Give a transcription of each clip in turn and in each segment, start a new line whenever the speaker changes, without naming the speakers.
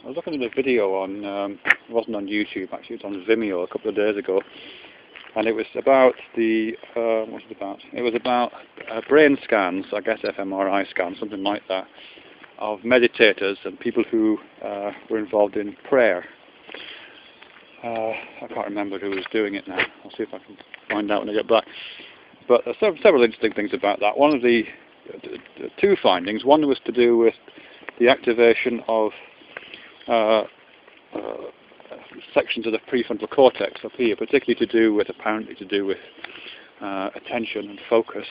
I was looking at a video on, it wasn't on YouTube actually, it was on Vimeo a couple of days ago, and it was about what was it about? It was about brain scans, I guess fMRI scans, something like that, of meditators and people who were involved in prayer. I can't remember who was doing it now. I'll see if I can find out when I get back. But several interesting things about that. One of the two findings, one was to do with the activation of sections of the prefrontal cortex up here, apparently to do with attention and focus.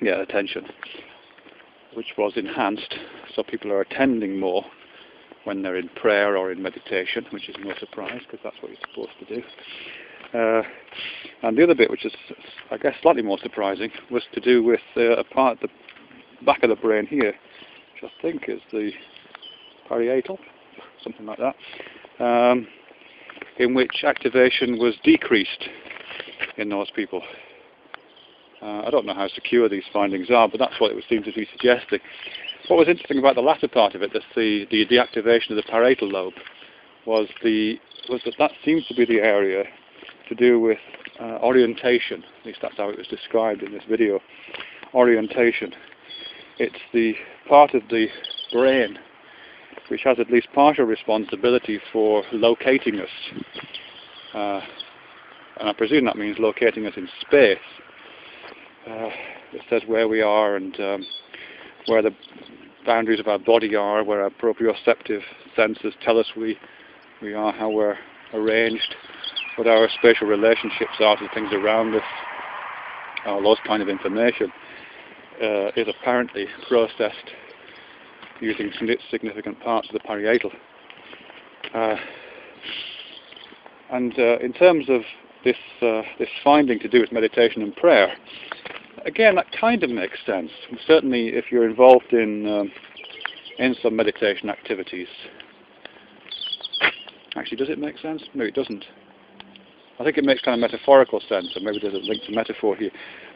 Attention, which was enhanced, so people are attending more when they're in prayer or in meditation, which is no surprise because that's what you're supposed to do. And the other bit, which is, I guess, slightly more surprising, was to do with a part at the back of the brain here, which I think is the parietal, something like that, in which activation was decreased in those people. I don't know how secure these findings are, but that's what it would seem to be suggesting. What was interesting about the latter part of it, the deactivation of the parietal lobe, was that seems to be the area to do with orientation. At least that's how it was described in this video. Orientation. It's the part of the brain which has at least partial responsibility for locating us. And I presume that means locating us in space. It says where we are and where the boundaries of our body are, where our proprioceptive senses tell us we are, how we're arranged, what our spatial relationships are to things around us. All those kind of information is apparently processed using significant parts of the parietal. And in terms of this finding to do with meditation and prayer, again, that kind of makes sense. Certainly, if you're involved in some meditation activities. Actually, does it make sense? No, it doesn't. I think it makes kind of metaphorical sense, or maybe there's a link to metaphor here.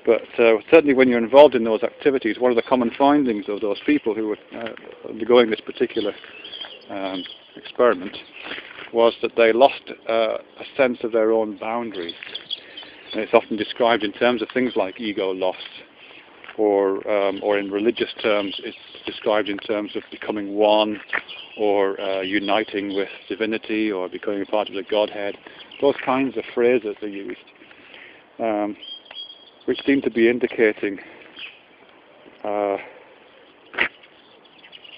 But certainly, when you're involved in those activities, one of the common findings of those people who were undergoing this particular experiment was that they lost a sense of their own boundaries. And it's often described in terms of things like ego loss, or in religious terms, it's described in terms of becoming one, or uniting with divinity, or becoming a part of the Godhead. Those kinds of phrases are used, which seem to be indicating,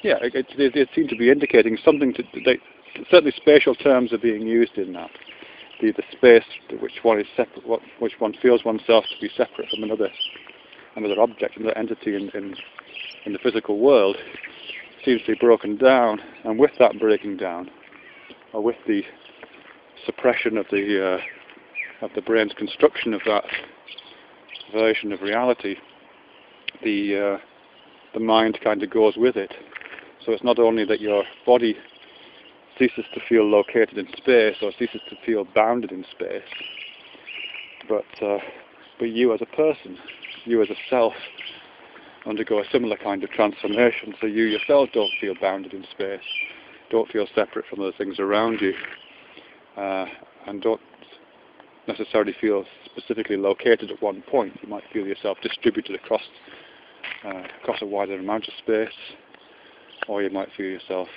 it seemed to be indicating something. Certainly, spatial terms are being used in that. The space which one is separate, which one feels oneself to be separate from another object, another entity in the physical world, seems to be broken down. And with that breaking down, or with the suppression of the brain's construction of that version of reality, the mind kind of goes with it. So it's not only that your body ceases to feel located in space, or ceases to feel bounded in space, but you as a person, you as a self, undergo a similar kind of transformation. So you yourself don't feel bounded in space, don't feel separate from the things around you, and don't necessarily feel specifically located at one point. You might feel yourself distributed across a wider amount of space, or you might feel yourself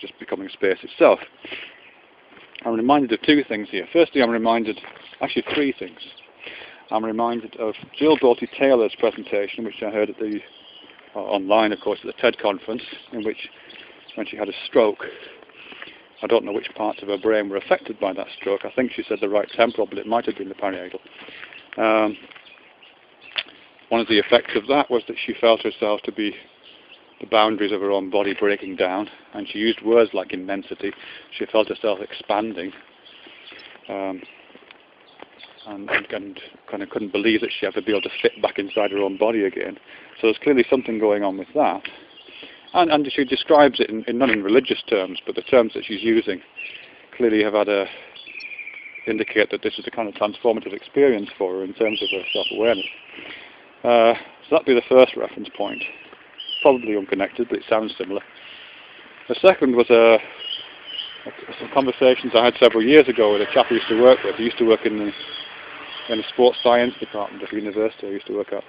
just becoming space itself. I'm reminded of two things here. Firstly, I'm reminded, actually three things. I'm reminded of Jill Bolte Taylor's presentation, which I heard at online, of course, at the TED conference, in which, when she had a stroke, I don't know which parts of her brain were affected by that stroke. I think she said the right temporal, but it might have been the parietal. One of the effects of that was that she felt herself to be the boundaries of her own body breaking down, and she used words like immensity. She felt herself expanding, and kind of couldn't believe that she'd ever be able to fit back inside her own body again. So there's clearly something going on with that. And she describes it not in religious terms, but the terms that she's using clearly have indicate that this is a kind of transformative experience for her in terms of her self-awareness. So that'd be the first reference point. probably unconnected, but it sounds similar. The second was some conversations I had several years ago with a chap I used to work with. He used to work in the sports science department at the university I used to work at.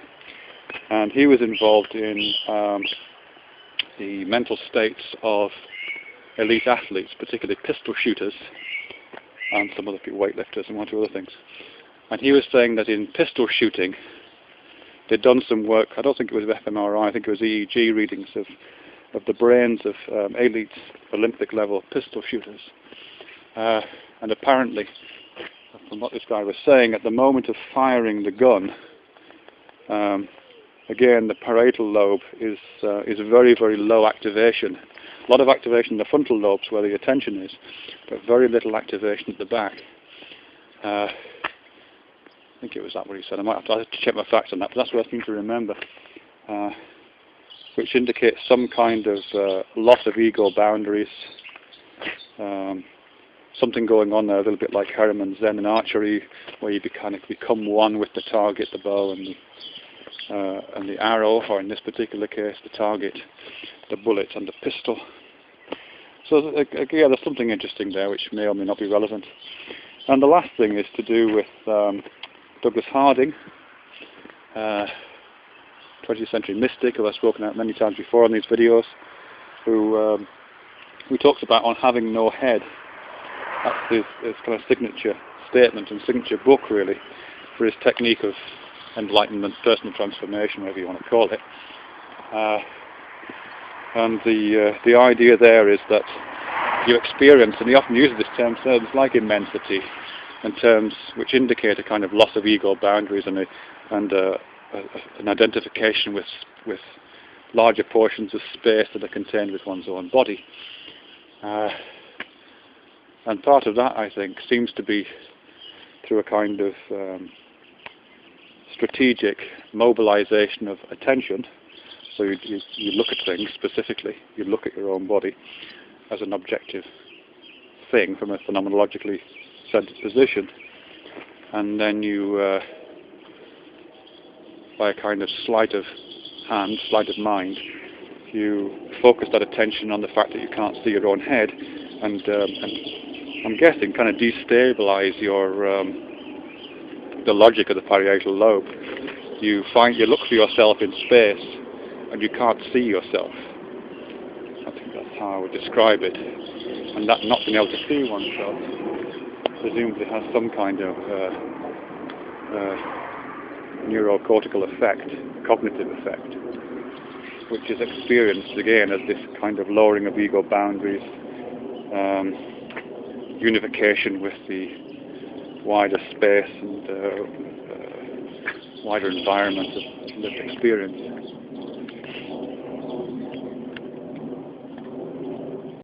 And he was involved in the mental states of elite athletes, particularly pistol shooters and some other people, weightlifters and one or two other things. And he was saying that in pistol shooting, they'd done some work, I don't think it was fMRI, I think it was EEG readings of the brains of elite Olympic level pistol shooters. And apparently, from what this guy was saying, at the moment of firing the gun, again, the parietal lobe is very, very low activation. A lot of activation in the frontal lobes where the attention is, but very little activation at the back. I think it was that what he said. I might have to check my facts on that, but that's what I seem to remember. Which indicates some kind of loss of ego boundaries. Something going on there, a little bit like Hermann Zen and archery, where you become one with the target, the bow, and the arrow, or in this particular case, the target, the bullet, and the pistol. So again, there's something interesting there, which may or may not be relevant. And the last thing is to do with Douglas Harding, 20th century mystic, who I've spoken about many times before on these videos, who talks about on having no head. That's his kind of signature statement and signature book, really, for his technique of enlightenment, personal transformation, whatever you want to call it. And the idea there is that you experience, and he often uses this term, terms like immensity, and terms which indicate a kind of loss of ego boundaries and an identification with larger portions of space that are contained with one's own body. And part of that, I think, seems to be through a kind of strategic mobilization of attention. So you look at things specifically, you look at your own body as an objective thing from a phenomenologically centered position, and then you by a kind of sleight of hand, sleight of mind, you focus that attention on the fact that you can't see your own head, and I'm guessing kind of destabilize your the logic of the parietal lobe. You look for yourself in space, and you can't see yourself. I think that's how I would describe it. And that not being able to see oneself presumably has some kind of neurocortical effect, cognitive effect, which is experienced again as this kind of lowering of ego boundaries, unification with the wider space and wider environment of lived experience.